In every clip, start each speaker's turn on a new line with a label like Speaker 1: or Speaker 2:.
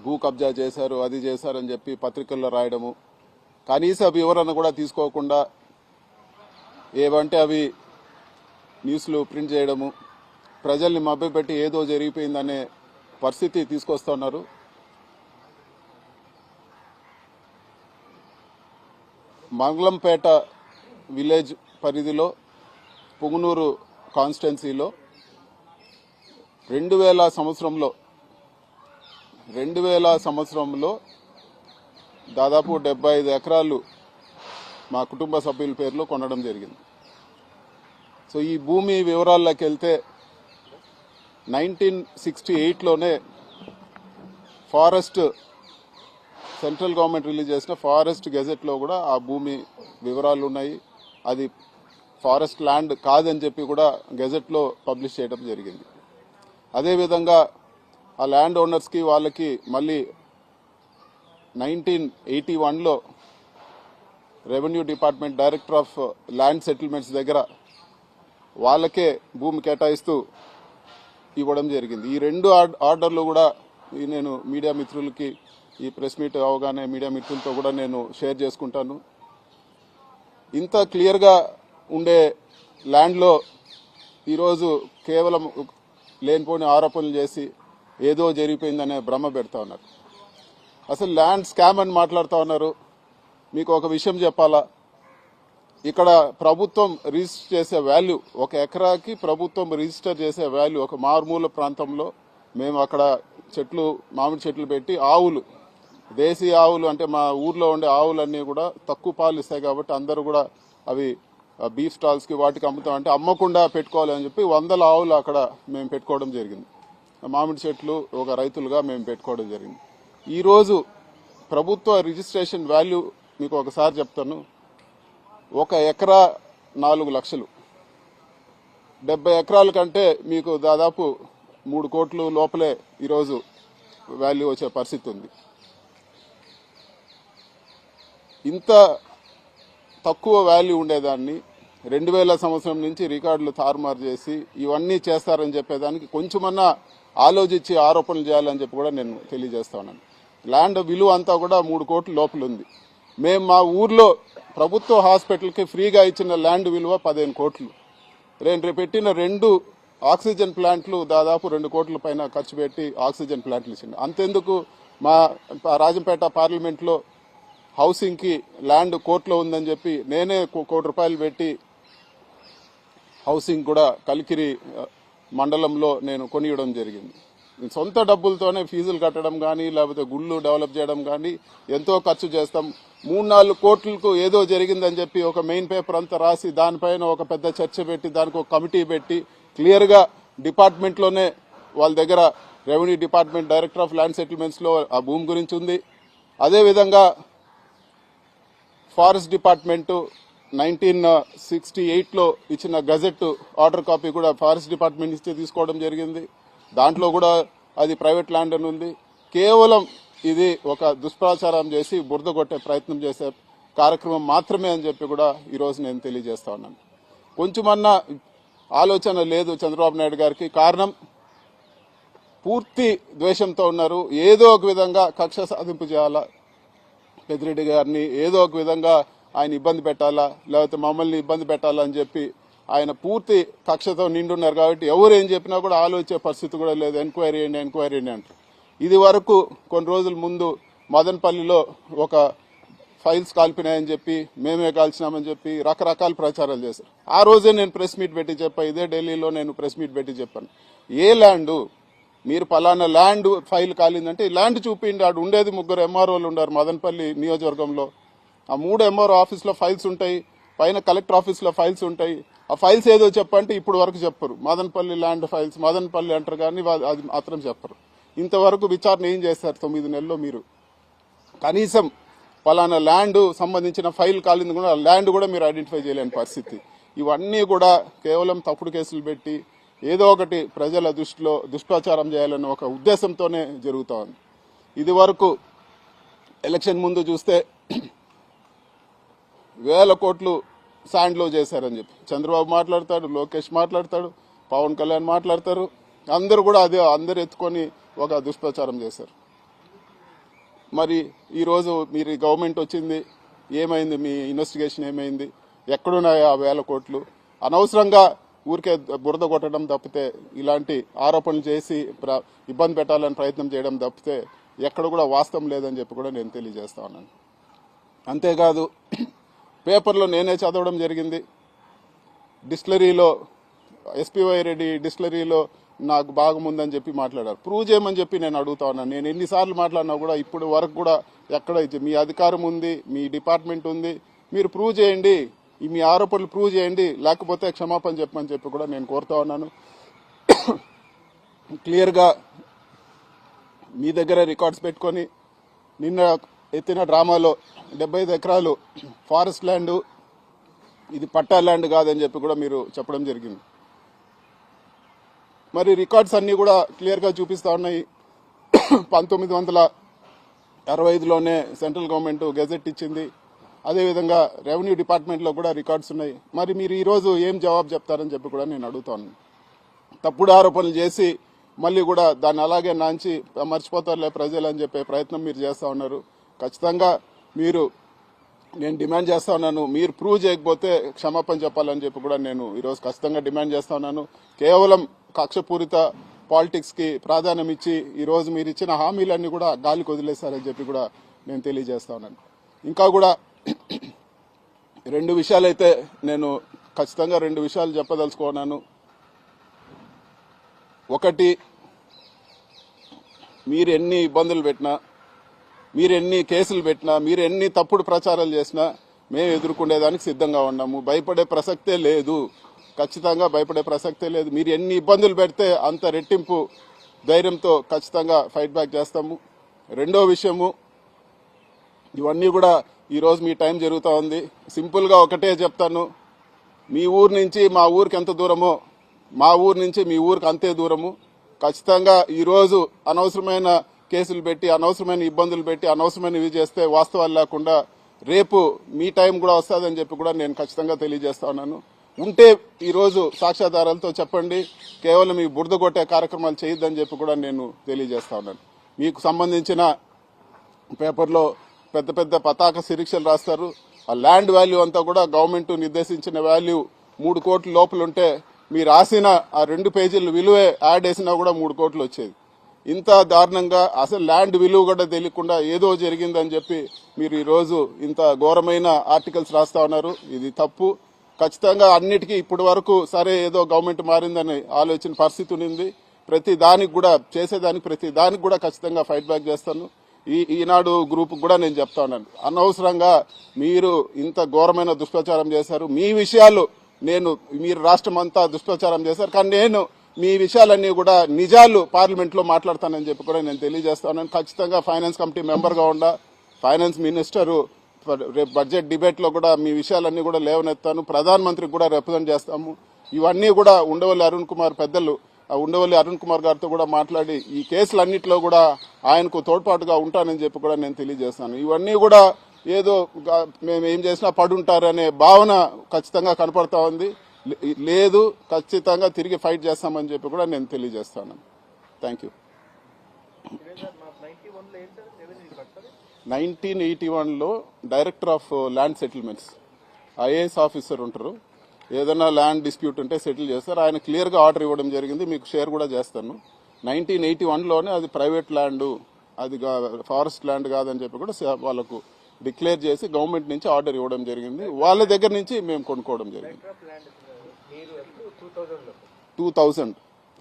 Speaker 1: భూ కబ్జా చేశారు, అది చేశారని చెప్పి పత్రికల్లో రాయడము, కనీస వివరణ కూడా తీసుకోకుండా ఏవంటే అవి న్యూస్లు ప్రింట్ చేయడము, ప్రజల్ని మభ్యపెట్టి ఏదో జరిగిపోయిందనే పరిస్థితి తీసుకొస్తున్నారు. మంగళంపేట విలేజ్ పరిధిలో పుంగనూరు కాన్స్టిట్యున్సీలో 2000 సంవత్సరంలో దాదాపు 75 ఎకరాలు మా కుటుంబ సభ్యుల పేర్లో కొనడం జరిగింది. సో ఈ భూమి వివరాల్లోకి వెళ్తే 1968లోనే ఫారెస్ట్ సెంట్రల్ గవర్నమెంట్ రిలీజ్ చేసిన ఫారెస్ట్ గెజెట్లో కూడా ఆ భూమి వివరాలు ఉన్నాయి. అది ఫారెస్ట్ ల్యాండ్ కాదని చెప్పి కూడా గెజెట్లో పబ్లిష్ చేయడం జరిగింది. అదేవిధంగా ఆ ల్యాండ్ ఓనర్స్కి వాళ్ళకి మళ్ళీ 1981లో revenue department director of land settlements దగ్గర వాళ్ళకే భూమి కేటాయిస్తూ ఇవ్వడం జరిగింది. ఈ 2 ఆర్డర్లు కూడా నేను మీడియా మిత్రులకి ఈ ప్రెస్ మీట్ అవగానే మీడియా మిత్రులతో కూడా నేను షేర్ చేసుకుంటాను. ఇంత క్లియర్గా ఉండే ల్యాండ్లో ఈరోజు కేవలం లేనిపోని ఆరోపణలు చేసి ఏదో జరిగిపోయిందనే భ్రమ పెడతా ఉన్నారు. అసలు ల్యాండ్ స్కామ్ అని మాట్లాడుతూ ఉన్నారు. మీకు ఒక విషయం చెప్పాలా, ఇక్కడ ప్రభుత్వం రిజిస్టర్ చేసే వాల్యూ, 1 ఎకరాకి ప్రభుత్వం రిజిస్టర్ చేసే వాల్యూ, ఒక మారుమూల ప్రాంతంలో మేము అక్కడ చెట్లు, మామిడి చెట్లు పెట్టి ఆవులు, దేశీ ఆవులు అంటే మా ఊర్లో ఉండే ఆవులన్నీ కూడా తక్కువ పాలు ఇస్తాయి కాబట్టి అందరూ కూడా అవి బీఫ్ స్టాల్స్కి వాటికి అమ్ముతామంటే అమ్మకుండా పెట్టుకోవాలని చెప్పి 100 ఆవులు అక్కడ మేము పెట్టుకోవడం జరిగింది. మామిడి చెట్లు ఒక రైతులుగా మేము పెట్టుకోవడం జరిగింది. ఈరోజు ప్రభుత్వ రిజిస్ట్రేషన్ వాల్యూ మీకు ఒకసారి చెప్తాను. 1 ఎకరా 4 లక్షలు, 70 ఎకరాల కంటే మీకు దాదాపు 3 కోట్లు లోపలే ఈరోజు వాల్యూ వచ్చే పరిస్థితి ఉంది. ఇంత తక్కువ వాల్యూ ఉండేదాన్ని 2000 సంవత్సరం నుంచి రికార్డులు తారుమారు చేసి ఇవన్నీ చేస్తారని చెప్పేదానికి కొంచెమన్నా ఆలోచించి ఆరోపణలు చేయాలని చెప్పి కూడా నేను తెలియజేస్తా ఉన్నాను. ల్యాండ్ విలువ అంతా కూడా 3 కోట్ల లోపల ఉంది. మేము మా ఊర్లో ప్రభుత్వ హాస్పిటల్కి ఫ్రీగా ఇచ్చిన ల్యాండ్ విలువ 15 కోట్లు. పెట్టిన 2 ఆక్సిజన్ ప్లాంట్లు దాదాపు 2 కోట్ల పైన ఖర్చు పెట్టి ఆక్సిజన్ ప్లాంట్లు ఇచ్చింది. అంతెందుకు మా రాజంపేట పార్లమెంట్లో హౌసింగ్కి ల్యాండ్ కోర్టులో ఉందని చెప్పి నేనే ₹1 కోటి పెట్టి హౌసింగ్ కూడా కలికిరి మండలంలో నేను కొనియడం జరిగింది. సొంత డబ్బులతోనే ఫీజులు కట్టడం కానీ లేకపోతే గుళ్ళు డెవలప్ చేయడం కానీ ఎంతో ఖర్చు చేస్తాం. 3-4 కోట్లకు ఏదో జరిగిందని చెప్పి ఒక మెయిన్ పేపర్ అంతా రాసి దానిపైన ఒక పెద్ద చర్చ పెట్టి దానికి ఒక కమిటీ పెట్టి క్లియర్గా డిపార్ట్మెంట్లోనే వాళ్ళ దగ్గర revenue department director of land సెటిల్మెంట్స్లో ఆ భూమి గురించి ఉంది. అదేవిధంగా ఫారెస్ట్ డిపార్ట్మెంటు 1968లో ఇచ్చిన గజెట్ ఆర్డర్ కాపీ కూడా ఫారెస్ట్ డిపార్ట్మెంట్ ఇస్తే తీసుకోవడం జరిగింది. దాంట్లో కూడా అది ప్రైవేట్ ల్యాండ్ అని ఉంది. కేవలం ఇది ఒక దుష్ప్రచారం చేసి బురద కొట్టే ప్రయత్నం చేసే కార్యక్రమం మాత్రమే అని చెప్పి కూడా ఈరోజు నేను తెలియజేస్తా ఉన్నాను. కొంచెమన్నా ఆలోచన లేదు చంద్రబాబు నాయుడు గారికి. కారణం పూర్తి ద్వేషంతో ఉన్నారు. ఏదో ఒక విధంగా కక్ష సాధింపు చేయాలా, పెద్దిరెడ్డి గారిని ఏదో ఒక విధంగా ఆయన ఇబ్బంది పెట్టాలా, లేకపోతే మమ్మల్ని ఇబ్బంది పెట్టాలా అని చెప్పి ఆయన పూర్తి కక్షతో నిండున్నారు. కాబట్టి ఎవరు ఏం చెప్పినా కూడా ఆలోచించే పరిస్థితి కూడా లేదు. ఎంక్వైరీ అంటారు. ఇది వరకు కొన్ని రోజుల ముందు మదనపల్లిలో ఒక ఫైల్స్ కాల్పినాయని చెప్పి మేమే కాల్చినామని చెప్పి రకరకాల ప్రచారాలు చేశారు. ఆ రోజే నేను ప్రెస్ మీట్ పెట్టి చెప్పాను. ఇదే ఢిల్లీలో నేను ప్రెస్ మీట్ పెట్టి చెప్పాను, ఏ ల్యాండ్ మీరు పలానా ల్యాండ్ ఫైల్ కాలిందంటే ల్యాండ్ చూపిండి. ఆడు ఉండేది 3 ఎంఆర్ఓలు ఉన్నారు మదనపల్లి నియోజకవర్గంలో. ఆ 3 ఎంఆర్ఓ ఆఫీస్లో ఫైల్స్ ఉంటాయి, పైన కలెక్టర్ ఆఫీస్లో ఫైల్స్ ఉంటాయి. ఆ ఫైల్స్ ఏదో చెప్పంటే ఇప్పుడు వరకు చెప్పరు. మదనపల్లి ల్యాండ్ ఫైల్స్ మదనపల్లి అంటారు కానీ అది మాత్రం చెప్పరు. ఇంతవరకు విచారణ ఏం చేస్తారు 9 నెలల్లో? మీరు కనీసం పలానా ల్యాండ్ సంబంధించిన ఫైల్ కాలింది కూడా ల్యాండ్ కూడా మీరు ఐడెంటిఫై చేయలేని పరిస్థితి. ఇవన్నీ కూడా కేవలం తప్పుడు కేసులు పెట్టి ఏదో ఒకటి ప్రజల దృష్టిలో దుష్ప్రచారం చేయాలన్న ఒక ఉద్దేశంతోనే జరుగుతూ ఉంది. ఇది వరకు ఎలక్షన్ ముందు చూస్తే 1000 కోట్లు శాండ్లో చేశారని చెప్పి చంద్రబాబు మాట్లాడతాడు, లోకేష్ మాట్లాడతాడు, పవన్ కళ్యాణ్ మాట్లాడతారు. అందరూ కూడా అదే అందరు ఎత్తుకొని ఒక దుష్ప్రచారం చేశారు. మరి ఈరోజు మీరు గవర్నమెంట్ వచ్చింది, ఏమైంది? మీ ఇన్వెస్టిగేషన్ ఏమైంది? ఎక్కడున్నాయి ఆ 1000 కోట్లు? అనవసరంగా ఊరికే బురద కొట్టడం తప్పితే, ఇలాంటి ఆరోపణలు చేసి ఇబ్బంది పెట్టాలని ప్రయత్నం చేయడం తప్పితే ఎక్కడ కూడా వాస్తవం లేదని చెప్పి కూడా నేను తెలియజేస్తా ఉన్నాను. అంతేకాదు, పేపర్లో నేనే చదవడం జరిగింది. డిస్టిలరీలో ఎస్పీవై రెడ్డి డిస్టిలరీలో నాకు భాగం ఉందని చెప్పి మాట్లాడారు. ప్రూవ్ చేయమని చెప్పి నేను అడుగుతా ఉన్నాను. నేను ఎన్నిసార్లు మాట్లాడినా కూడా ఇప్పుడు వరకు కూడా ఎక్కడ మీ అధికారం ఉంది, మీ డిపార్ట్మెంట్ ఉంది, మీరు ప్రూవ్ చేయండి, మీ ఆరోపణలు ప్రూవ్ చేయండి, లేకపోతే క్షమాపణ చెప్పమని చెప్పి కూడా నేను కోరుతా ఉన్నాను. క్లియర్గా మీ దగ్గర రికార్డ్స్ పెట్టుకొని నిన్న ఎత్తిన డ్రామాలో 75 ఎకరాలు ఫారెస్ట్ ల్యాండ్, ఇది పట్టా ల్యాండ్ కాదని చెప్పి కూడా మీరు చెప్పడం జరిగింది. మరి రికార్డ్స్ అన్నీ కూడా క్లియర్గా చూపిస్తా ఉన్నాయి. 1965లోనే సెంట్రల్ గవర్నమెంట్ గెజెట్ ఇచ్చింది. అదేవిధంగా రెవెన్యూ డిపార్ట్మెంట్లో కూడా రికార్డ్స్ ఉన్నాయి. మరి మీరు ఈరోజు ఏం జవాబు చెప్తారని చెప్పి కూడా నేను అడుగుతాను. తప్పుడు ఆరోపణలు చేసి మళ్ళీ కూడా దాన్ని అలాగే నాంచి మర్చిపోతారులే ప్రజలు అని చెప్పే ప్రయత్నం మీరు చేస్తూ ఉన్నారు. ఖచ్చితంగా నేను డిమాండ్ చేస్తా ఉన్నాను, మీరు ప్రూవ్ చేయకపోతే క్షమాపణ చెప్పాలని చెప్పి కూడా నేను ఈరోజు ఖచ్చితంగా డిమాండ్ చేస్తా ఉన్నాను. కేవలం కక్షపూరిత పాలిటిక్స్ కి ప్రాధాన్యం ఇచ్చి ఈరోజు మీరు ఇచ్చిన హామీలన్నీ కూడా గాలికి వదిలేశారని చెప్పి కూడా నేను తెలియజేస్తా ఉన్నాను. ఇంకా కూడా 2 విషయాలైతే నేను ఖచ్చితంగా 2 విషయాలు చెప్పదలుచుకున్నాను. ఒకటి, మీరు ఎన్ని ఇబ్బందులు పెట్టినా, మీరు ఎన్ని కేసులు పెట్టినా, మీరు ఎన్ని తప్పుడు ప్రచారాలు చేసినా మేము ఎదుర్కొనేదానికి సిద్ధంగా ఉన్నాము. భయపడే ప్రసక్తే లేదు, ఖచ్చితంగా భయపడే ప్రసక్తే లేదు. మీరు ఎన్ని ఇబ్బందులు పెడితే అంత రెట్టింపు ధైర్యంతో ఖచ్చితంగా ఫైట్ బ్యాక్ చేస్తాము. రెండో విషయము, ఇవన్నీ కూడా ఈరోజు మీ టైం జరుగుతూ ఉంది. సింపుల్గా ఒకటే చెప్తాను, మీ ఊరు నుంచి మా ఊరికి ఎంత దూరమో మా ఊరు నుంచి మీ ఊరికి అంతే దూరము. ఖచ్చితంగా ఈరోజు అనవసరమైన కేసులు పెట్టి, అనవసరమైన ఇబ్బందులు పెట్టి, అనవసరమైనవి చేస్తే వాస్తవాలు లేకుండా రేపు మీ టైం కూడా వస్తుందని చెప్పి కూడా నేను ఖచ్చితంగా తెలియజేస్తా ఉన్నాను. ఉంటే ఈరోజు సాక్ష్యాధారాలతో చెప్పండి, కేవలం ఈ బురద కొట్టే కార్యక్రమాలు చేయొద్దని చెప్పి కూడా నేను తెలియజేస్తా ఉన్నాను. మీకు సంబంధించిన పేపర్లో పెద్ద పెద్ద పతాక శీర్షికలు రాస్తారు. ఆ ల్యాండ్ వాల్యూ అంతా కూడా గవర్నమెంట్ నిర్దేశించిన వాల్యూ 3 కోట్ల లోపల ఉంటే మీరు రాసిన ఆ 2 పేజీల విలువే యాడ్ వేసినా కూడా 3 కోట్లు వచ్చేది. ఇంత దారుణంగా అసలు ల్యాండ్ విలువ కూడా తెలియకుండా ఏదో జరిగిందని చెప్పి మీరు ఈరోజు ఇంత ఘోరమైన ఆర్టికల్స్ రాస్తా ఉన్నారు. ఇది తప్పు. ఖచ్చితంగా అన్నిటికీ ఇప్పటి వరకు సరే ఏదో గవర్నమెంట్ మారిందని ఆలోచన పరిస్థితి ఉంది. ప్రతి దానికి కూడా చేసేదానికి ప్రతి దానికి కూడా ఖచ్చితంగా ఫైట్ బ్యాక్ చేస్తాను. ఈనాడు గ్రూప్ కూడా నేను చెప్తా ఉన్నాను, అనవసరంగా మీరు ఇంత ఘోరమైన దుష్ప్రచారం చేశారు. మీ విషయాలు మీరు రాష్ట్రం అంతా దుష్ప్రచారం చేశారు, కానీ నేను మీ విషయాలన్నీ కూడా నిజాలు పార్లమెంట్ లో మాట్లాడతానని చెప్పి కూడా నేను తెలియజేస్తాను. ఖచ్చితంగా ఫైనాన్స్ కమిటీ మెంబర్ గా ఉండా ఫైనాన్స్ మినిస్టర్ రేపు బడ్జెట్ డిబేట్ లో కూడా మీ విషయాలన్నీ కూడా లేవనెత్తాను. ప్రధానమంత్రికి కూడా రిప్రజెంట్ చేస్తాము. ఇవన్నీ కూడా ఉండవల్లి అరుణ్ కుమార్ పెద్దలు ఉండవల్లి అరుణ్ కుమార్ గారితో కూడా మాట్లాడి ఈ కేసులన్నింటిలో కూడా ఆయనకు తోడ్పాటుగా ఉంటానని చెప్పి కూడా నేను తెలియజేస్తాను. ఇవన్నీ కూడా ఏదో మేము ఏం చేసినా పడుంటారనే భావన ఖచ్చితంగా కనపడతా ఉంది. లేదు, ఖచ్చితంగా తిరిగి ఫైట్ చేస్తామని చెప్పి కూడా నేను తెలియజేస్తాను. Thank you. 1981లో director of land settlements IAS officer ఉంటారు. ఏదైనా ల్యాండ్ డిస్ప్యూట్ ఉంటే సెటిల్ చేస్తారు. ఆయన క్లియర్గా ఆర్డర్ ఇవ్వడం జరిగింది, మీకు షేర్ కూడా చేస్తాను. 1981లోనే అది ప్రైవేట్ ల్యాండ్, అది ఫారెస్ట్ ల్యాండ్ కాదని చెప్పి కూడా వాళ్ళకు డిక్లేర్ చేసి గవర్నమెంట్ నుంచి ఆర్డర్ ఇవ్వడం జరిగింది. వాళ్ళ దగ్గర నుంచి మేము కొనుక్కోవడం జరిగింది.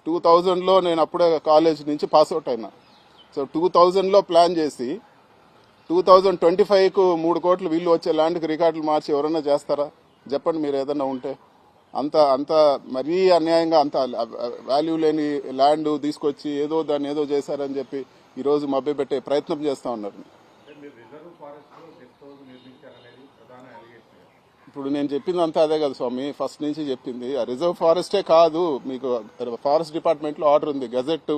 Speaker 1: 2000లో నేను అప్పుడే కాలేజ్ నుంచి పాస్అవుట్ అయినా. సో 2000లో ప్లాన్ చేసి 2025కు 3 కోట్లు వీళ్ళు వచ్చే ల్యాండ్కి రికార్డులు మార్చి ఎవరైనా చేస్తారా? చెప్పండి మీరు ఏదన్నా ఉంటే. అంత మరీ అన్యాయంగా అంత వాల్యూ లేని ల్యాండ్ తీసుకొచ్చి దాన్ని ఏదో చేశారని చెప్పి ఈరోజు మభ్యపెట్టే ప్రయత్నం చేస్తా ఉన్నారు. ఇప్పుడు నేను చెప్పింది అంతా అదే కదా స్వామి, ఫస్ట్ నుంచి చెప్పింది. రిజర్వ్ ఫారెస్టే కాదు, మీకు ఫారెస్ట్ డిపార్ట్మెంట్ లో ఆర్డర్ ఉంది, గెజెట్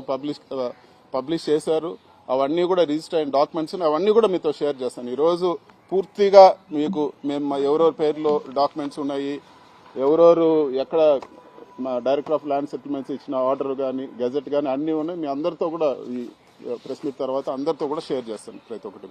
Speaker 1: పబ్లిష్ చేశారు. అవన్నీ కూడా రిజిస్టర్ అయిన డాక్యుమెంట్స్ అవన్నీ కూడా మీతో షేర్ చేస్తాను. ఈరోజు పూర్తిగా మీకు మేము ఎవరెవరి పేర్లో డాక్యుమెంట్స్ ఉన్నాయి, ఎవరెవరు ఎక్కడ మా డైరెక్టర్ ఆఫ్ ల్యాండ్ సెటిల్మెంట్స్ ఇచ్చిన ఆర్డర్ కానీ గెజెట్ కానీ అన్నీ ఉన్నాయి. మీ అందరితో కూడా ఈ ప్రెస్ మీట్ తర్వాత అందరితో కూడా షేర్ చేస్తాను ప్రతి ఒక్కటి.